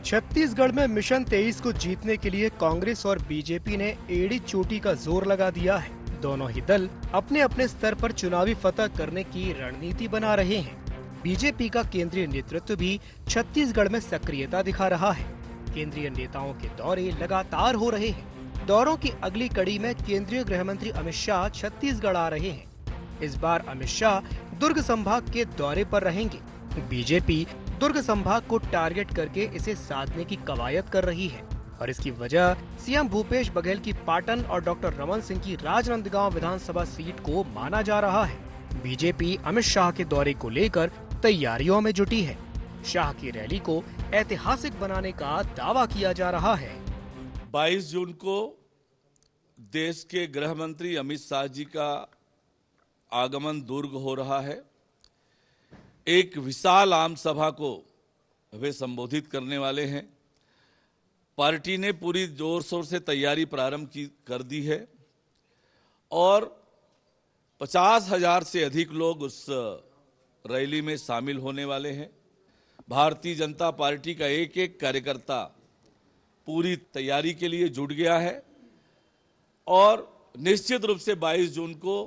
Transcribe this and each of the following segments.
छत्तीसगढ़ में मिशन 23 को जीतने के लिए कांग्रेस और बीजेपी ने एड़ी चोटी का जोर लगा दिया है। दोनों ही दल अपने अपने स्तर पर चुनावी फतह करने की रणनीति बना रहे हैं। बीजेपी का केंद्रीय नेतृत्व भी छत्तीसगढ़ में सक्रियता दिखा रहा है। केंद्रीय नेताओं के दौरे लगातार हो रहे हैं। दौरों की अगली कड़ी में केंद्रीय गृह मंत्री अमित शाह छत्तीसगढ़ आ रहे हैं। इस बार अमित शाह दुर्ग संभाग के दौरे पर रहेंगे। बीजेपी दुर्ग संभाग को टारगेट करके इसे साधने की कवायद कर रही है और इसकी वजह सीएम भूपेश बघेल की पाटन और डॉक्टर रमन सिंह की राजनांदगांव विधानसभा सीट को माना जा रहा है। बीजेपी अमित शाह के दौरे को लेकर तैयारियों में जुटी है। शाह की रैली को ऐतिहासिक बनाने का दावा किया जा रहा है। 22 जून को देश के गृह मंत्री अमित शाह जी का आगमन दुर्ग हो रहा है। एक विशाल आम सभा को वे संबोधित करने वाले हैं। पार्टी ने पूरी जोर शोर से तैयारी प्रारंभ कर दी है और 50,000 से अधिक लोग उस रैली में शामिल होने वाले हैं। भारतीय जनता पार्टी का एक एक कार्यकर्ता पूरी तैयारी के लिए जुट गया है और निश्चित रूप से 22 जून को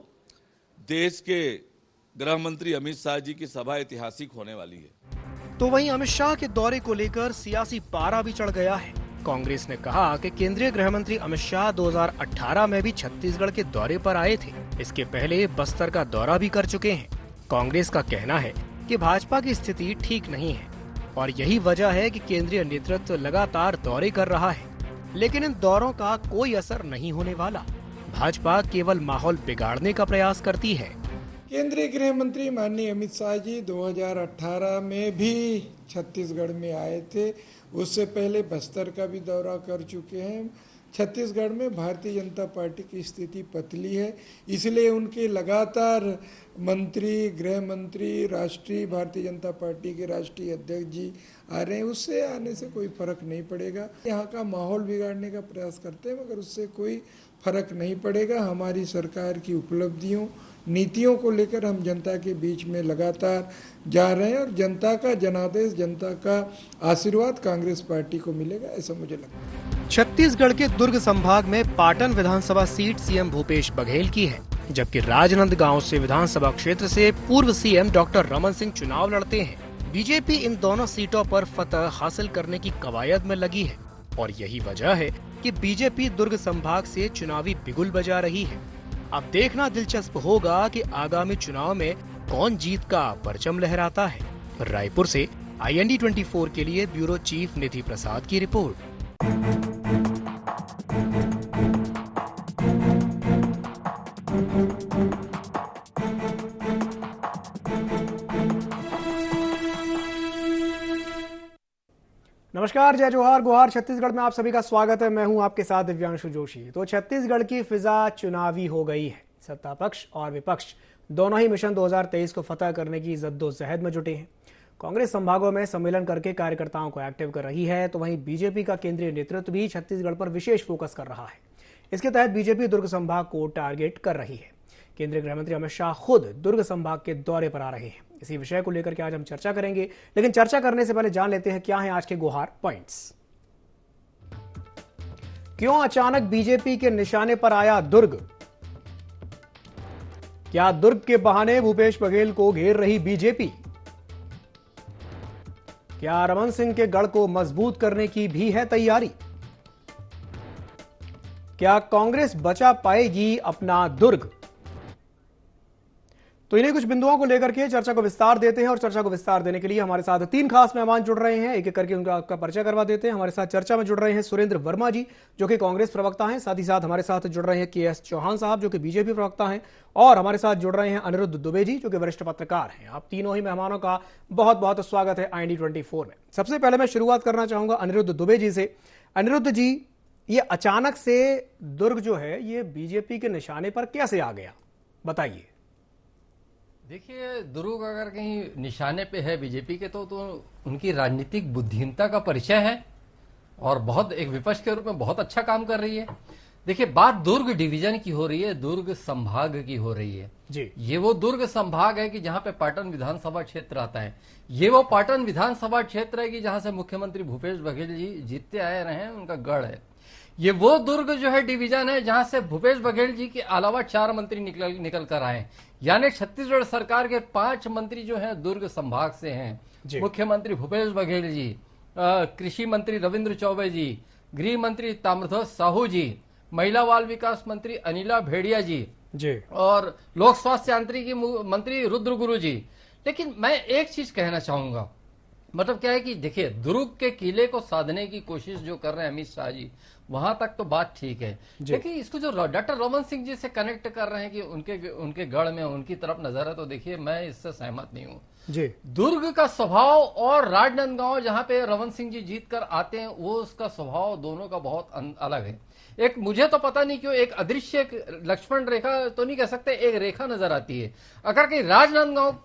देश के गृह मंत्री अमित शाह जी की सभा ऐतिहासिक होने वाली है। तो वहीं अमित शाह के दौरे को लेकर सियासी पारा भी चढ़ गया है। कांग्रेस ने कहा कि केंद्रीय गृह मंत्री अमित शाह 2018 में भी छत्तीसगढ़ के दौरे पर आए थे। इसके पहले बस्तर का दौरा भी कर चुके हैं। कांग्रेस का कहना है कि भाजपा की स्थिति ठीक नहीं है और यही वजह है कि केंद्रीय नेतृत्व लगातार दौरे कर रहा है, लेकिन इन दौरों का कोई असर नहीं होने वाला। भाजपा केवल माहौल बिगाड़ने का प्रयास करती है। केंद्रीय गृह मंत्री माननीय अमित शाह जी 2018 में भी छत्तीसगढ़ में आए थे। उससे पहले बस्तर का भी दौरा कर चुके हैं। छत्तीसगढ़ में भारतीय जनता पार्टी की स्थिति पतली है, इसलिए उनके लगातार मंत्री, गृह मंत्री, राष्ट्रीय भारतीय जनता पार्टी के राष्ट्रीय अध्यक्ष जी आ रहे हैं। उससे आने से कोई फर्क नहीं पड़ेगा। यहाँ का माहौल बिगाड़ने का प्रयास करते हैं मगर उससे कोई फर्क नहीं पड़ेगा। हमारी सरकार की उपलब्धियों, नीतियों को लेकर हम जनता के बीच में लगातार जा रहे हैं और जनता का जनादेश, जनता का आशीर्वाद कांग्रेस पार्टी को मिलेगा, ऐसा मुझे लगता है। छत्तीसगढ़ के दुर्ग संभाग में पाटन विधानसभा सीट सीएम भूपेश बघेल की है, जबकि राजनांदगांव से विधानसभा क्षेत्र से पूर्व सीएम डॉक्टर रमन सिंह चुनाव लड़ते हैं। बीजेपी इन दोनों सीटों पर फतह हासिल करने की कवायद में लगी है और यही वजह है कि बीजेपी दुर्ग संभाग से चुनावी बिगुल बजा रही है। अब देखना दिलचस्प होगा कि आगामी चुनाव में कौन जीत का परचम लहराता है। रायपुर से IND 24 के लिए ब्यूरो चीफ निधि प्रसाद की रिपोर्ट। नमस्कार, जय जोहार गुहार। छत्तीसगढ़ में आप सभी का स्वागत है। मैं हूं आपके साथ दिव्यांशु जोशी। तो छत्तीसगढ़ की फिजा चुनावी हो गई है। सत्ता पक्ष और विपक्ष दोनों ही मिशन 2023 को फतह करने की जद्दोजहद में जुटे हैं। कांग्रेस संभागों में सम्मेलन करके कार्यकर्ताओं को एक्टिव कर रही है, तो वहीं बीजेपी का केंद्रीय नेतृत्व भी छत्तीसगढ़ पर विशेष फोकस कर रहा है। इसके तहत बीजेपी दुर्ग संभाग को टारगेट कर रही है। केंद्रीय गृह मंत्री अमित शाह खुद दुर्ग संभाग के दौरे पर आ रहे हैं। इसी विषय को लेकर के आज हम चर्चा करेंगे, लेकिन चर्चा करने से पहले जान लेते हैं क्या हैं आज के गुहार पॉइंट्स। क्यों अचानक बीजेपी के निशाने पर आया दुर्ग? क्या दुर्ग के बहाने भूपेश बघेल को घेर रही बीजेपी? क्या रमन सिंह के गढ़ को मजबूत करने की भी है तैयारी? क्या कांग्रेस बचा पाएगी अपना दुर्ग? तो इन्हीं कुछ बिंदुओं को लेकर के चर्चा को विस्तार देते हैं और चर्चा को विस्तार देने के लिए हमारे साथ 3 खास मेहमान जुड़ रहे हैं। एक एक करके उनका आपका परिचय करवा देते हैं। हमारे साथ चर्चा में जुड़ रहे हैं सुरेंद्र वर्मा जी, जो कि कांग्रेस प्रवक्ता हैं। साथ ही साथ हमारे साथ जुड़ रहे हैं KS चौहान साहब, जो कि बीजेपी प्रवक्ता हैं। और हमारे साथ जुड़ रहे हैं अनिरुद्ध दुबे जी, जो कि वरिष्ठ पत्रकार हैं। आप तीनों ही मेहमानों का बहुत बहुत स्वागत है IND 24 में। सबसे पहले मैं शुरुआत करना चाहूंगा अनिरुद्ध दुबे जी से। अनिरुद्ध जी, ये अचानक से दुर्ग जो है ये बीजेपी के निशाने पर कैसे आ गया, बताइए। देखिए, दुर्ग अगर कहीं निशाने पे है बीजेपी के तो उनकी राजनीतिक बुद्धिहीनता का परिचय है और बहुत एक विपक्ष के रूप में बहुत अच्छा काम कर रही है। देखिए, बात दुर्ग डिवीजन की हो रही है, दुर्ग संभाग की हो रही है जी। ये वो दुर्ग संभाग है कि जहां पे पाटन विधानसभा क्षेत्र आता है। ये वो पाटन विधानसभा क्षेत्र है कि जहां से मुख्यमंत्री भूपेश बघेल जी जीतते आए रहे हैं, उनका गढ़ है। ये वो दुर्ग जो है डिवीजन है जहां से भूपेश बघेल जी के अलावा 4 मंत्री निकल कर आए, यानी छत्तीसगढ़ सरकार के 5 मंत्री जो हैं दुर्ग संभाग से हैं। मुख्यमंत्री भूपेश बघेल जी, कृषि मंत्री रविंद्र चौबे जी, गृह मंत्री ताम्रध्वज साहू जी, महिला बाल विकास मंत्री अनिला भेड़िया जी और लोक स्वास्थ्य यांत्रिकी मंत्री रुद्र गुरु जी। लेकिन मैं एक चीज कहना चाहूंगा, मतलब क्या है कि देखिए, दुर्ग के किले को साधने की कोशिश जो कर रहे हैं अमित शाह जी, वहां तक तो बात ठीक है, लेकिन इसको जो डॉक्टर रमन सिंह जी से कनेक्ट कर रहे हैं कि उनके गढ़ में उनकी तरफ नजर है, तो देखिए मैं इससे सहमत नहीं हूं जी। दुर्ग का स्वभाव और राजनांदगांव जहां पे रमन सिंह जी जीत कर आते हैं, वो उसका स्वभाव दोनों का बहुत अलग है। एक मुझे तो पता नहीं क्यों एक अदृश्य लक्ष्मण रेखा तो नहीं कह सकते, एक रेखा नजर आती है। अगर कहीं राजनांदगांव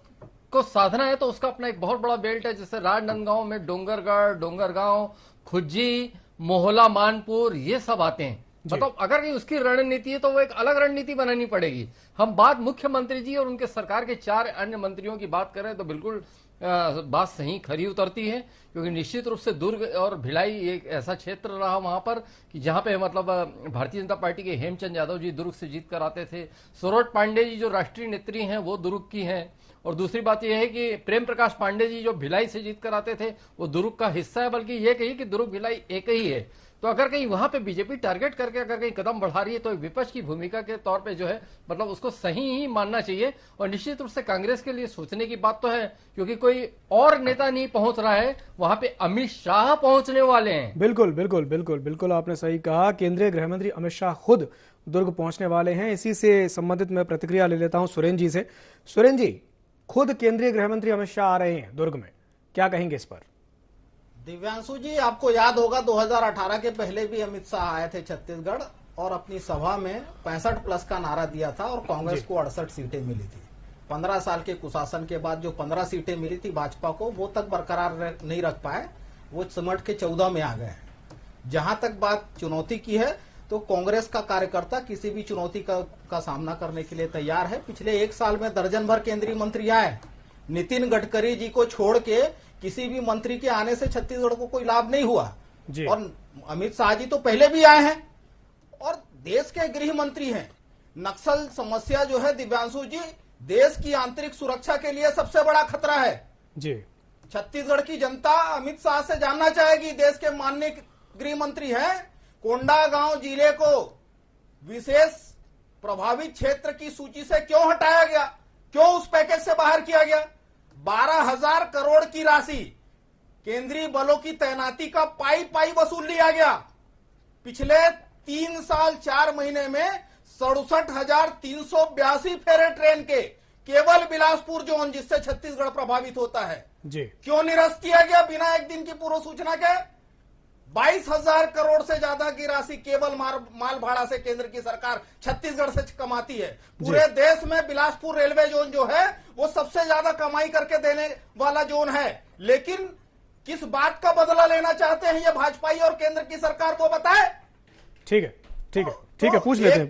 को साधना है तो उसका अपना एक बहुत बड़ा बेल्ट है, जैसे राजनांदगांव में डोंगरगढ़, डोंगरगांव, खुज्जी, मोहला, मानपुर, ये सब आते हैं। मतलब अगर कहीं उसकी रणनीति है तो वो एक अलग रणनीति बनानी पड़ेगी। हम बात मुख्यमंत्री जी और उनके सरकार के 4 अन्य मंत्रियों की बात करें तो बिल्कुल बात सही खरी उतरती है, क्योंकि निश्चित रूप से दुर्ग और भिलाई एक ऐसा क्षेत्र रहा वहां पर कि जहां पे मतलब भारतीय जनता पार्टी के हेमचंद यादव जी दुर्ग से जीत कर आते थे। सौरभ पांडे जी जो राष्ट्रीय नेत्री हैं वो दुर्ग की हैं, और दूसरी बात यह है कि प्रेम प्रकाश पांडे जी जो भिलाई से जीत कर आते थे वो दुर्ग का हिस्सा है, बल्कि ये कही कि दुर्ग भिलाई एक ही है। तो अगर कहीं वहां पे बीजेपी टारगेट करके अगर कहीं कदम बढ़ा रही है तो विपक्ष की भूमिका के तौर पे जो है मतलब उसको सही ही मानना चाहिए। और निश्चित रूप से कांग्रेस के लिए सोचने की बात तो है, क्योंकि कोई और नेता नहीं पहुंच रहा है, वहां पे अमित शाह पहुंचने वाले हैं। बिल्कुल बिल्कुल बिल्कुल बिल्कुल आपने सही कहा। केंद्रीय गृह मंत्री अमित शाह खुद दुर्ग पहुंचने वाले हैं। इसी से संबंधित मैं प्रतिक्रिया ले लेता हूं सुरेंद्र जी से। सुरेंद्र जी, खुद केंद्रीय गृह मंत्री अमित शाह आ रहे हैं दुर्ग में, क्या कहेंगे इस पर? दिव्यांशु जी, आपको याद होगा 2018 के पहले भी अमित शाह आए थे छत्तीसगढ़ और अपनी सभा में 65+ का नारा दिया था और कांग्रेस को 68 सीटें मिली थी। 15 साल के कुशासन के बाद जो 15 सीटें मिली थी भाजपा को, वो तक बरकरार नहीं रख पाए, वो सिमट के 14 में आ गए। जहां तक बात चुनौती की है तो कांग्रेस का कार्यकर्ता किसी भी चुनौती का सामना करने के लिए तैयार है। पिछले 1 साल में दर्जन भर केंद्रीय मंत्री आए, नितिन गडकरी जी को छोड़ के किसी भी मंत्री के आने से छत्तीसगढ़ को कोई लाभ नहीं हुआ। और अमित शाह जी तो पहले भी आए हैं और देश के गृह मंत्री हैं। नक्सल समस्या जो है दिव्यांशु जी, देश की आंतरिक सुरक्षा के लिए सबसे बड़ा खतरा है जी। छत्तीसगढ़ की जनता अमित शाह से जानना चाहेगी, देश के माननीय गृह मंत्री हैं, कोंडागांव जिले को विशेष प्रभावित क्षेत्र की सूची से क्यों हटाया गया, क्यों उस पैकेज से बाहर किया गया? 12,000 करोड़ की राशि केंद्रीय बलों की तैनाती का पाई वसूल लिया गया। पिछले 3 साल 4 महीने में 67,382 फेरे ट्रेन के केवल बिलासपुर जोन, जिससे छत्तीसगढ़ प्रभावित होता है जी, क्यों निरस्त किया गया बिना 1 दिन की पूर्व सूचना के? 22,000 करोड़ से ज्यादा की राशि केवल माल भाड़ा से केंद्र की सरकार छत्तीसगढ़ से कमाती है। पूरे देश में बिलासपुर रेलवे जोन जो है वो सबसे ज्यादा कमाई करके देने वाला जोन है। लेकिन किस बात का बदला लेना चाहते हैं ये भाजपाई और केंद्र की सरकार, वो बताए। ठीक है ठीक है ठीक है, पूछ लेते हैं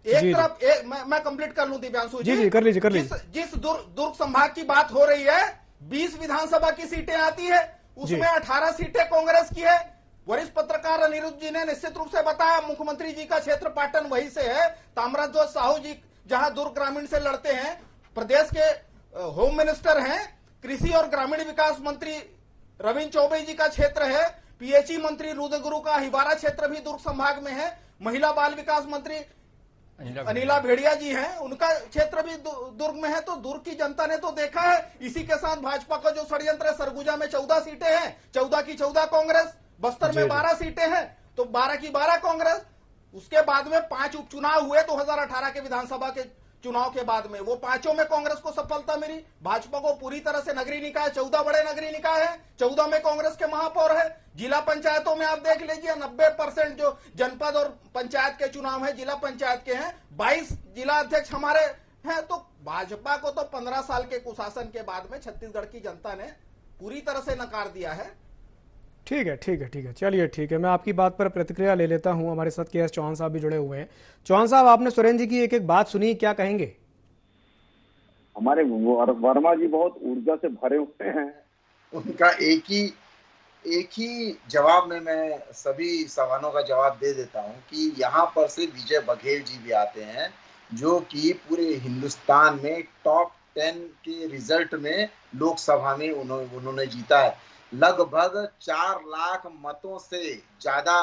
एक तरफ मैं कंप्लीट कर लूं दिव्यांशु जी, कर लीजिए। जिस दुर्ग संभाग की बात हो रही है, 20 विधानसभा की सीटें आती है, उसमें 18 सीटें कांग्रेस की है। वरिष्ठ पत्रकार अनिरुद्ध जी ने निश्चित रूप से बताया, मुख्यमंत्री जी का क्षेत्र पाटन वहीं से है। ताम्रध्वज साहू जी जहां दुर्ग ग्रामीण से लड़ते हैं, प्रदेश के होम मिनिस्टर हैं, कृषि और ग्रामीण विकास मंत्री रविंद्र चौबे जी का क्षेत्र है, पीएचई मंत्री रुद्र गुरु का हिवारा क्षेत्र भी दुर्ग संभाग में है, महिला बाल विकास मंत्री अनिला भेड़िया जी हैं, उनका क्षेत्र भी दुर्ग में है। तो दुर्ग की जनता ने तो देखा है। इसी के साथ भाजपा का जो षड्यंत्र है, सरगुजा में 14 सीटें हैं, 14 की 14 कांग्रेस, बस्तर में 12 सीटें हैं तो 12 की 12 कांग्रेस। उसके बाद में 5 उपचुनाव हुए 2018 के विधानसभा के चुनाव के बाद में, वो 5 में कांग्रेस को सफलता मिली। भाजपा को पूरी तरह से नगरीय निकाय, 14 बड़े नगरीय निकाय है, 14 में कांग्रेस के महापौर है। जिला पंचायतों में आप देख लीजिए 90% जो जनपद और पंचायत के चुनाव है जिला पंचायत के हैं, 22 जिला अध्यक्ष हमारे हैं। तो भाजपा को तो 15 साल के कुशासन के बाद में छत्तीसगढ़ की जनता ने पूरी तरह से नकार दिया है। ठीक है, ठीक है, ठीक है, चलिए ठीक है, मैं आपकी बात पर प्रतिक्रिया ले लेता हूं। हमारे साथ के एस चौहान साहब भी जुड़े हुए हैं। चौहान साहब, आपने सुरेंद्र जी की एक एक बात सुनी, क्या कहेंगे? हमारे वर्मा जी बहुत ऊर्जा से भरे हुए हैं। उनका एक ही जवाब में मैं सभी सवालों का जवाब दे देता हूं कि यहाँ पर से विजय बघेल जी भी आते हैं, जो कि पूरे हिंदुस्तान में टॉप 10 के रिजल्ट में लोकसभा में उन्होंने जीता है। लगभग 4 लाख मतों से ज्यादा,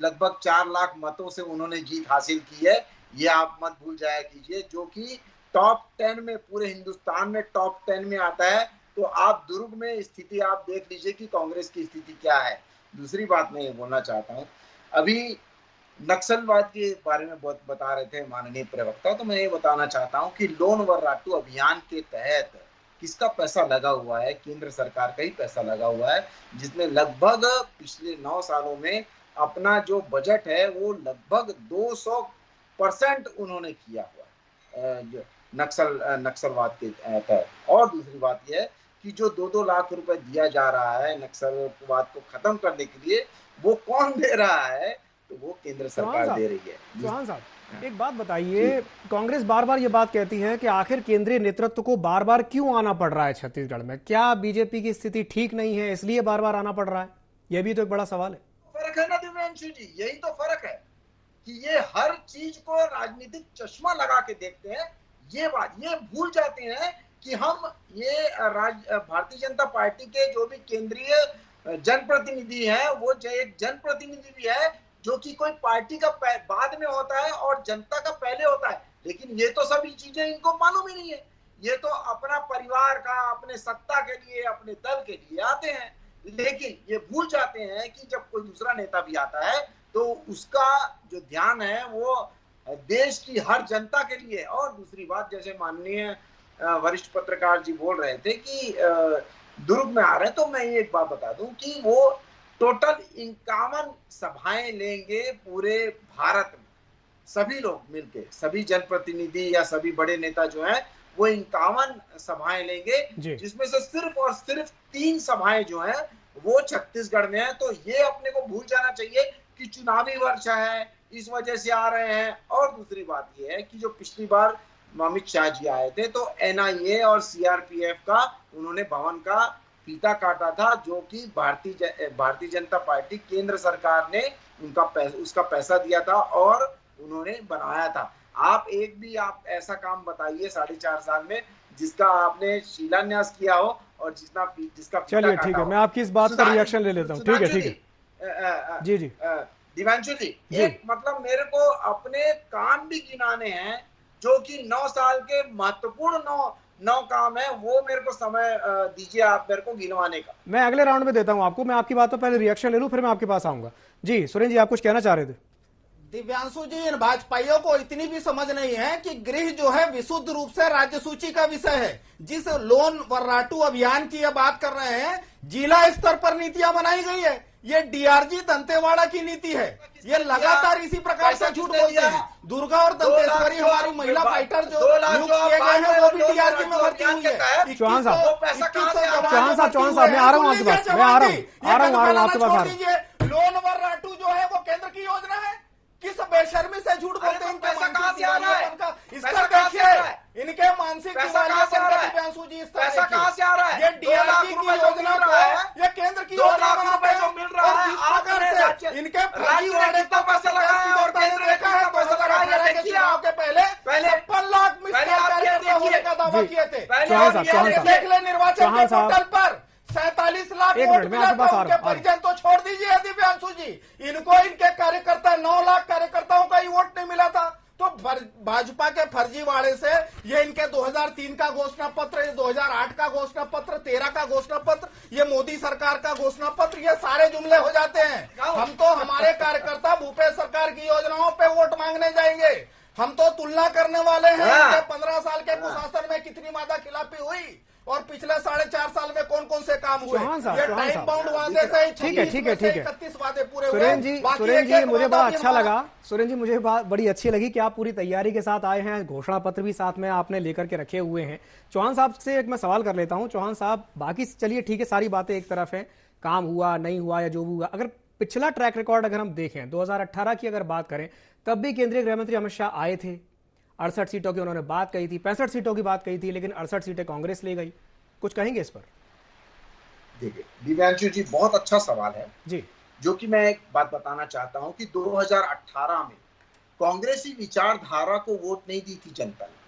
लगभग 4 लाख मतों से उन्होंने जीत हासिल की है। ये आप मत भूल जाया कीजिए, जो कि टॉप 10 में, पूरे हिंदुस्तान में टॉप 10 में आता है। तो आप दुर्ग में स्थिति आप देख लीजिए कि कांग्रेस की स्थिति क्या है। दूसरी बात मैं ये बोलना चाहता हूँ, अभी नक्सलवाद के बारे में बहुत बता रहे थे माननीय प्रवक्ता, तो मैं ये बताना चाहता हूँ कि लोन वर्राटू अभियान के तहत किसका पैसा लगा हुआ है? केंद्र सरकार का ही पैसा लगा हुआ है, जिसमें लगभग पिछले 9 सालों में अपना जो बजट है वो लगभग 200% उन्होंने किया हुआ है नक्सलवाद के तहत। और दूसरी बात यह है कि जो 2-2 लाख रुपए दिया जा रहा है नक्सलवाद को खत्म करने के लिए, वो कौन दे रहा है? तो वो केंद्र सरकार दे रही है। चौहान साहब, एक बात बताइए, कांग्रेस बार बार ये बात कहती है कि आखिर केंद्रीय नेतृत्व को बार बार क्यों आना पड़ रहा है छत्तीसगढ़ में? क्या बीजेपी की स्थिति ठीक नहीं है इसलिए बार बार आना पड़ रहा है? यह भी तो एक बड़ा सवाल है। फर्क है ना दिव्यांशु जी, यही तो फर्क है कि ये हर चीज को राजनीतिक चश्मा लगा के देखते हैं। ये भूल जाते हैं कि हम ये भारतीय जनता पार्टी के जो भी केंद्रीय जनप्रतिनिधि हैं, वो एक जनप्रतिनिधि भी है, जो कि कोई पार्टी का बाद में होता है और जनता का पहले होता है। लेकिन ये तो सभी चीजें इनको मालूम ही नहीं है। ये तो अपना परिवार का, अपने सत्ता के लिए, अपने दल के लिए आते हैं, लेकिन ये भूल जाते हैं कि जब कोई दूसरा नेता भी आता है तो उसका जो ध्यान है वो देश की हर जनता के लिए। और दूसरी बात, जैसे माननीय वरिष्ठ पत्रकार जी बोल रहे थे कि दुर्ग में आ रहे हैं, तो मैं ये एक बात बता दूं कि वो टोटल 51 सभाएं लेंगे पूरे भारत में, सभी लोग मिलके, सभी जनप्रतिनिधि या सभी बड़े नेता जो हैं वो 51 सभाएं लेंगे, जिसमें से सिर्फ और सिर्फ 3 सभाएं जो हैं वो छत्तीसगढ़ में है। तो ये अपने को भूल जाना चाहिए कि चुनावी वर्ष है, इस वजह से आ रहे हैं। और दूसरी बात ये है कि जो पिछली बार अमित शाह जी आए थे तो NIA और CRPF का उन्होंने भवन का फीता काटा था, जो कि भारतीय जनता पार्टी केंद्र सरकार ने उसका पैसा दिया था और उन्होंने बनाया था। आप ऐसा काम बताइए 4.5 साल में जिसका आपने शिलान्यास किया हो और जिसका चलिए ठीक है, मैं आपकी इस बात पर रिएक्शन ले लेता हूँ। ठीक है, ठीक है जी जी दिव्यांशु जी, एक मतलब मेरे को अपने काम भी गिनाने हैं, जो कि 9 साल के महत्वपूर्ण 9 काम है, वो मेरे को समय दीजिए आप मेरे को गिनवाने का। मैं अगले राउंड में देता हूं आपको। मैं आपकी बात पर पहले रिएक्शन ले लूं, फिर मैं आपके पास आऊंगा। जी सुरेंद्र जी, आप कुछ कहना चाह रहे थे? दिव्यांशु जी, इन भाजपाइयों को इतनी भी समझ नहीं है कि गृह जो है विशुद्ध रूप से राज्य सूची का विषय है। जिस लोन वर्राटू अभियान की ये बात कर रहे हैं, जिला स्तर पर नीतियां बनाई गई है। ये DRG दंतेवाड़ा की नीति है। ये लगातार इसी प्रकार से झूठ बोलते हैं। दुर्गा और दंतेश्वरी हमारी महिला फाइटर जो नियुक्त किए गए हैं वो भी DRG में भर्ती हुई है। चौहान साहब, मैं आ रहा हूँ आपके पास, मैं आ रहा हूँ आपके पास। लोन वर्राटू जो है वो केंद्र की योजना है। किस बेशर्मी से झूठ बोलते हैं? पैसा कहां से आ रहा है? इसका देखिए, इनके मानसिक दिव्यांशु जी, पैसा कहां से आ रहा है? ये DRG की योजना को ये केंद्र की योजना बनाते हैं। मिल रहा है, जिस प्रकार से इनके फर्जीवाड़े का पैसा लगाया है और केंद्र देखा है 2018 के चुनाव के पहले 56 लाख कार्यकर्ता होने का दावा किए थे। देख ले निर्वाचन के पोर्टल पर 47 लाख वोट मिला था। उनके परिजन तो छोड़ दीजिए दिव्यांशु जी, इनको इनके कार्यकर्ता 9 लाख कार्यकर्ताओं का ही वोट नहीं मिला था। तो भाजपा के फर्जीवाड़े से ये इनके 2003 का घोषणा पत्र, 2008 का घोषणा पत्र, 13 का घोषणा पत्र, ये मोदी सरकार का घोषणा पत्र, ये सारे जुमले हो जाते हैं। हम तो हमारे कार्यकर्ता भूपेश सरकार की योजनाओं पे वोट मांगने जाएंगे। हम तो तुलना करने वाले हैं 15 साल के कुशासन में कितनी वादा खिलाफी हुई और पिछले 4.5 साल में कौन कौन से काम हुए। ये टाइम बाउंड वादे से ही ठीक है 31 वादे पूरे हुए। सुरेंद्र जी मुझे बड़ा अच्छा लगा। सुरेंद्र जी, मुझे बात बड़ी अच्छी लगी कि आप पूरी तैयारी के साथ आए हैं, घोषणा पत्र भी साथ में आपने लेकर के रखे हुए हैं। चौहान साहब से एक मैं सवाल कर लेता हूं। चौहान साहब, बाकी चलिए ठीक है, सारी बातें एक तरफ है। काम हुआ नहीं हुआ या जो भी हुआ, अगर पिछला ट्रैक रिकॉर्ड अगर हम देखें 2018 की अगर बात करें, तब भी केंद्रीय गृह मंत्री अमित शाह आए थे, 68 सीटों की उन्होंने बात कही थी, 65 सीटों की बात कही थी, लेकिन 68 सीटें कांग्रेस ले गई। कुछ कहेंगे इस पर? देखिए दिव्यांशु जी, बहुत अच्छा सवाल है जी, जो कि मैं एक बात बताना चाहता हूं कि 2018 में कांग्रेसी विचारधारा को वोट नहीं दी थी जनता ने,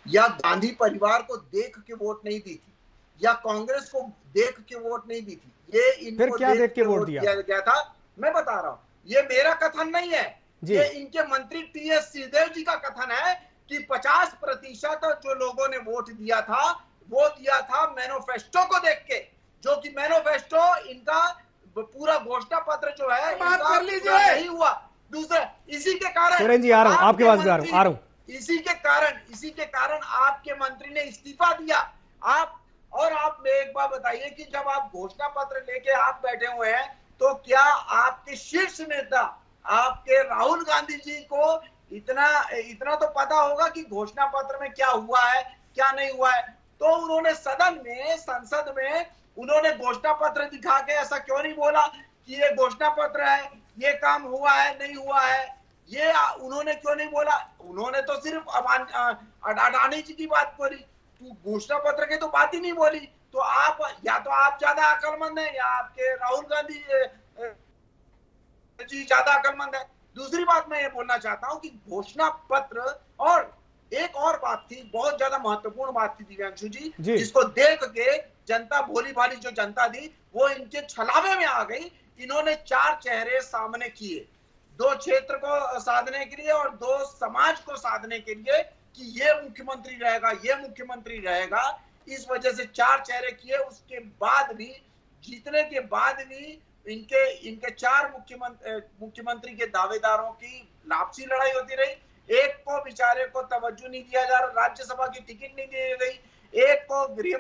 या गांधी परिवार को देख के वोट नहीं दी थी, या कांग्रेस को देख के वोट नहीं दी थी। ये इनको फिर क्या देख के वोट दिया गया था? मैं बता रहा हूं, ये मेरा कथन नहीं है, ये इनके मंत्री टीएस सिंहदेव जी का कथन है कि 50% जो लोगों ने वोट दिया था वो दिया था मैनिफेस्टो को देख के, जो कि मैनिफेस्टो इनका पूरा घोषणा पत्र जो है बात कर लीजिए, नहीं हुआ। दूसरा, इसी के कारण सुरेंद्र जी आ रहा हूं, आपके पास भी आ रहा हूं। इसी के कारण आपके मंत्री ने इस्तीफा दिया। आप में एक बात बताइए कि जब आप घोषणा पत्र लेके आप बैठे हुए हैं, तो क्या आपके शीर्ष नेता आपके राहुल गांधी जी को इतना तो पता होगा कि घोषणा पत्र में क्या हुआ है क्या नहीं हुआ है? तो उन्होंने संसद में उन्होंने घोषणा पत्र दिखा के ऐसा क्यों नहीं बोला कि ये घोषणा पत्र है, ये काम हुआ है नहीं हुआ है? ये उन्होंने क्यों नहीं बोला? उन्होंने तो सिर्फ अडानी जी की बात बोली, घोषणा पत्र की तो बात ही नहीं बोली। तो आप ज्यादा अक्लमंद है या आपके राहुल गांधी जी ज्यादा अक्लमंद है? दूसरी बात मैं ये बोलना चाहता हूं कि घोषणा पत्र, और एक और बात थी, बहुत ज्यादा महत्वपूर्ण बात थी दिव्यांशु जी, जिसको देख के जनता, भोली भाली जो जनता थी वो इनके छलावे में आ गई। इन्होंने 4 चेहरे सामने किए, 2 क्षेत्र को साधने के लिए और 2 समाज को साधने के लिए कि ये मुख्यमंत्री रहेगा, ये मुख्यमंत्री रहेगा। इस वजह से 4 चेहरे किए। उसके बाद भी, जीतने के बाद भी इनके 4 मुख्यमंत्री के दावेदारों की आपसी लड़ाई होती रही। एक को बेचारे को तवज्जो नहीं दिया जा रहा, राज्यसभा की टिकट नहीं दी गई, एक को गृह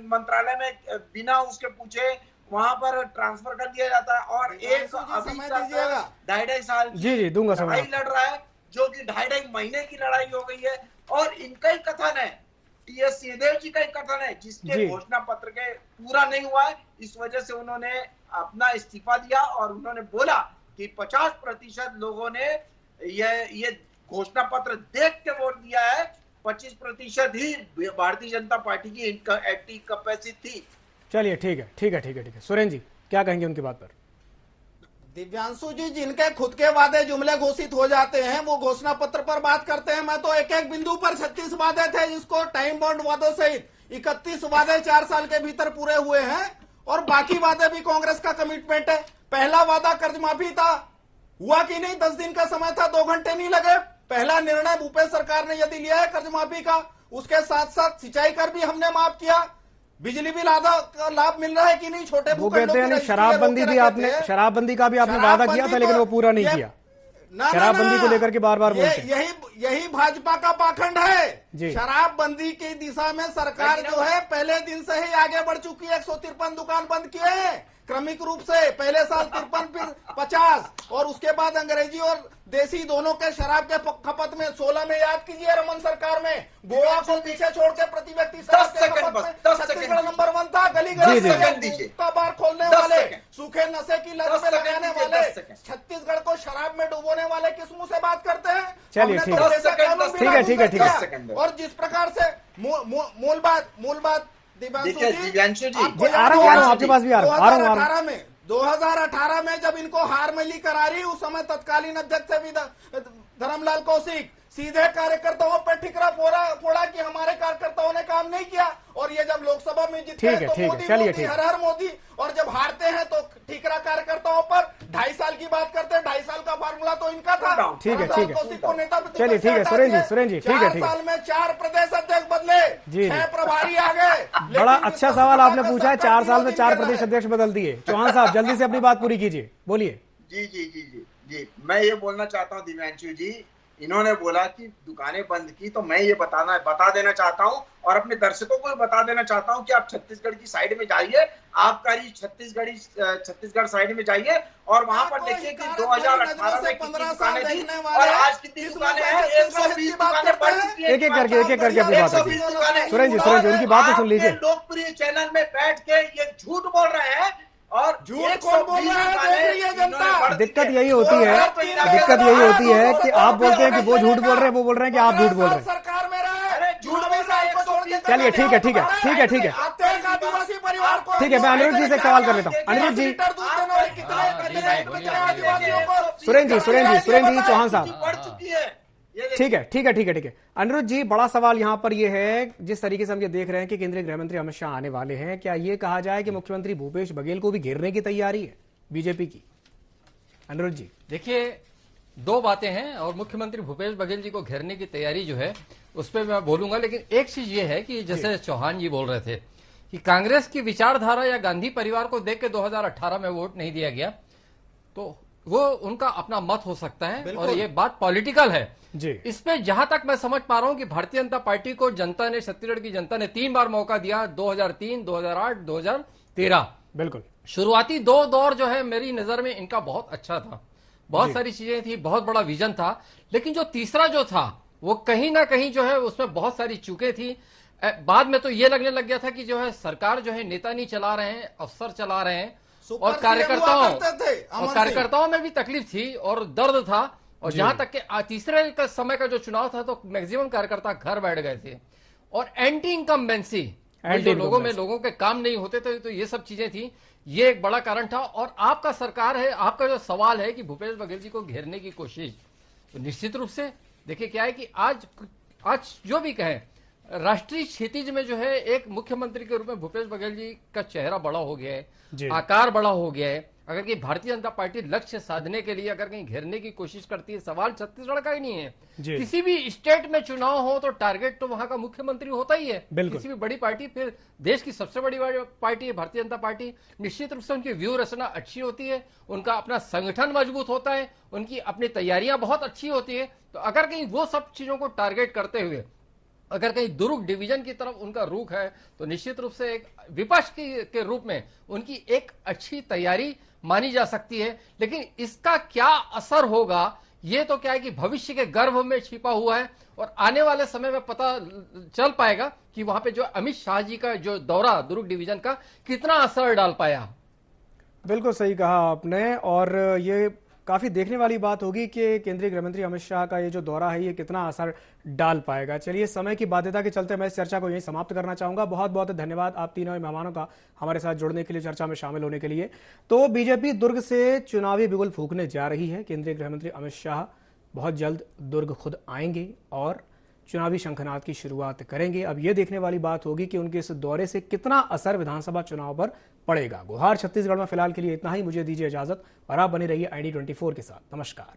मंत्रालय में बिना उसके पूछे वहां पर ट्रांसफर कर दिया जाता है, और एक अभी 2.5 साल जी दूंगा लड़ाई लड़ रहा है, जो कि 2.5 महीने की लड़ाई हो गई है। और इनका ही कथन है, टीएस सिंहदेव जी का ही कथन है, जिसके घोषणा पत्र के पूरा नहीं हुआ है। इस वजह से उन्होंने अपना इस्तीफा दिया और उन्होंने बोला कि 50% लोगों ने ये घोषणा पत्र देख के वोट दिया है, 25% ही भारतीय जनता पार्टी की एक्टिव कैपेसिटी थी। चलिए ठीक है। सुरेंद्र जी क्या कहेंगे उनकी बात पर? दिव्यांशु जी, जिनके खुद के वादे जुमले घोषित हो जाते हैं वो घोषणा पत्र पर बात करते हैं। मैं तो एक बिंदु पर 36 वादे थे, जिसको टाइम बाउंड वादों सहित 31 वादे 4 साल के भीतर पूरे हुए हैं, और बाकी वादे भी कांग्रेस का कमिटमेंट है। पहला वादा कर्ज माफी था, हुआ कि नहीं? 10 दिन का समय था, 2 घंटे नहीं लगे। पहला निर्णय भूपेश सरकार ने यदि लिया है कर्ज माफी का, उसके साथ साथ सिंचाई कर भी हमने माफ किया। बिजली बिल आधा का लाभ मिल रहा है कि नहीं? छोटे वो कहते हैं शराबबंदी भी आपने, शराबबंदी का भी आपने वादा किया था, लेकिन वो पूरा नहीं किया। शराबबंदी को लेकर के बार बोलते हैं। यही भाजपा का पाखंड है। शराबबंदी की दिशा में सरकार जो है पहले दिन से ही आगे बढ़ चुकी है। 153 दुकान बंद किए हैं क्रमिक रूप से, पहले साल 53, फिर 50, और उसके बाद अंग्रेजी और देसी दोनों के शराब के खपत में 16 में याद कीजिए रमन सरकार में गोवा को पीछे छोड़ के प्रति व्यक्ति शराब के खपत में छत्तीसगढ़ नंबर 1 था। गली गली का बार खोलने वाले, सूखे नशे की लत में लगाने वाले, छत्तीसगढ़ को शराब में डुबोने वाले किस मुंह से बात करते हैं? चलिए ठीक है। और जिस प्रकार से मूल बात दिव्यांशु जी आ रहा हूँ आपके पास भी आ रहा हूँ। 2018 में जब इनको हार मिली करारी, उस समय तत्कालीन अध्यक्ष धर्मलाल कौशिक सीधे कार्यकर्ताओं पर ठिकरा फोड़ा कि हमारे कार्यकर्ताओं ने काम नहीं किया, और ये जब लोकसभा में जीतते हैं तो मोदी हर हर मोदी, और जब हारते हैं तो ठिकरा कार्यकर्ताओं पर। 2.5 साल की बात करते हैं, 2.5 साल का फार्मूला तो इनका था। ठीक है चलिए ठीक है सुरेंद्र जी 4 साल में 4 प्रदेश अध्यक्ष बदले, 6 प्रभारी आ गए। बड़ा अच्छा सवाल आपने पूछा है, 4 साल में 4 प्रदेश अध्यक्ष बदल दिए। चौहान साहब जल्दी से अपनी बात पूरी कीजिए, बोलिए। जी मैं ये बोलना चाहता हूँ दिव्यांशु जी, इन्होंने बोला कि दुकानें बंद की, तो मैं ये बता देना चाहता हूं और अपने दर्शकों को बता देना चाहता हूं कि आप छत्तीसगढ़ की साइड में जाइए, आबकारी छत्तीसगढ़ साइड में जाइए और वहां पर देखिए कि 2018 में कितनी दुकानें थी और आज कितनी दुकानें हैं। 120 दुकानें बढ़ चुकी हैं। एक एक करके अपनी बात सुरेंद्र जी उनकी बात तो सुन लीजिए। लोकप्रिय चैनल में बैठ के ये झूठ बोल रहे हैं और झूठ कौन बोल रहा है, देख रही है जनता। दिक्कत यही होती है कि आप बोलते हैं कि वो झूठ बोल रहे हैं, वो बोल रहे हैं कि आप झूठ बोल रहे हैं। सरकार में रहा अरे है, झूठ भी साहब को छोड़ के चलिए ठीक है ठीक है ठीक है ठीक है आते हैं आदिवासी परिवार को। ठीक है, मैं अनिरुद्ध जी से एक सवाल कर लेता हूँ। अनिरुद्ध जी, सुरेंद्र जी चौहान साहब, बढ़ चुकी है। ठीक है। अनिरुद्ध जी, बड़ा सवाल यहां पर यह है, जिस तरीके से हम ये देख रहे हैं कि केंद्रीय गृह मंत्री अमित शाह आने वाले हैं, क्या ये कहा जाए कि मुख्यमंत्री भूपेश बघेल को भी घेरने की तैयारी है बीजेपी की? अनिरुद्ध जी, देखिए, दो बातें हैं और मुख्यमंत्री भूपेश बघेल जी को घेरने की तैयारी जो है उस पर मैं बोलूंगा, लेकिन एक चीज ये है कि जैसे चौहान जी बोल रहे थे कि कांग्रेस की विचारधारा या गांधी परिवार को देख के 2018 में वोट नहीं दिया गया, तो वो उनका अपना मत हो सकता है और ये बात पॉलिटिकल है जी। इसमें जहां तक मैं समझ पा रहा हूं कि भारतीय जनता पार्टी को जनता ने, छत्तीसगढ़ की जनता ने 3 बार मौका दिया, 2003, 2008, 2013। बिल्कुल। शुरुआती 2 दौर जो है मेरी नजर में इनका बहुत अच्छा था, बहुत सारी चीजें थी, बहुत बड़ा विजन था, लेकिन जो तीसरा जो था वो कहीं ना कहीं जो है उसमें बहुत सारी चूकें थी। बाद में तो ये लगने लग गया था कि जो है सरकार जो है नेता नहीं चला रहे हैं, अफसर चला रहे हैं, और कार्यकर्ताओं में भी तकलीफ थी और दर्द था। और जहां तक कि तीसरे का समय का जो चुनाव था तो मैक्सिमम कार्यकर्ता घर बैठ गए थे और एंटी इनकम्बेंसी, लोगों के काम नहीं होते थे, तो ये सब चीजें थी, ये एक बड़ा कारण था। और आपका सरकार है, आपका जो सवाल है कि भूपेश बघेल जी को घेरने की कोशिश, तो निश्चित रूप से देखिए क्या है कि आज जो भी कहें, राष्ट्रीय क्षितिज में जो है एक मुख्यमंत्री के रूप में भूपेश बघेल जी का चेहरा बड़ा हो गया है, आकार बड़ा हो गया है। अगर कि भारतीय जनता पार्टी लक्ष्य साधने के लिए अगर कहीं घेरने की कोशिश करती है, सवाल छत्तीसगढ़ का ही नहीं है, किसी भी स्टेट में चुनाव हो तो टारगेट तो वहां का मुख्यमंत्री होता ही है। किसी भी बड़ी पार्टी, फिर देश की सबसे बड़ी पार्टी है भारतीय जनता पार्टी, निश्चित रूप से उनकी व्यूह रचना अच्छी होती है, उनका अपना संगठन मजबूत होता है, उनकी अपनी तैयारियां बहुत अच्छी होती है। तो अगर कहीं वो सब चीजों को टारगेट करते हुए अगर कहीं दुर्ग डिवीजन की तरफ उनका रुख है, तो निश्चित रूप से एक विपक्ष के रूप में उनकी एक अच्छी तैयारी मानी जा सकती है। लेकिन इसका क्या असर होगा, ये तो क्या है कि भविष्य के गर्भ में छिपा हुआ है और आने वाले समय में पता चल पाएगा कि वहां पे जो अमित शाह जी का जो दौरा दुर्ग डिवीजन का कितना असर डाल पाया। बिल्कुल सही कहा आपने, और ये काफी देखने वाली बात होगी कि केंद्रीय गृह मंत्री अमित शाह का ये जो दौरा है ये कितना असर डाल पाएगा। चलिए, समय की बाध्यता के चलते मैं इस चर्चा को यहीं समाप्त करना चाहूंगा। बहुत बहुत धन्यवाद आप तीनों मेहमानों का हमारे साथ जुड़ने के लिए, चर्चा में शामिल होने के लिए। तो बीजेपी दुर्ग से चुनावी बिगुल फूंकने जा रही है। केंद्रीय गृह मंत्री अमित शाह बहुत जल्द दुर्ग खुद आएंगे और चुनावी शंखनाद की शुरुआत करेंगे। अब यह देखने वाली बात होगी कि उनके इस दौरे से कितना असर विधानसभा चुनाव पर पड़ेगा। गुहार छत्तीसगढ़ में फिलहाल के लिए इतना ही। मुझे दीजिए इजाजत और आप बने रहिए ID24 के साथ। नमस्कार।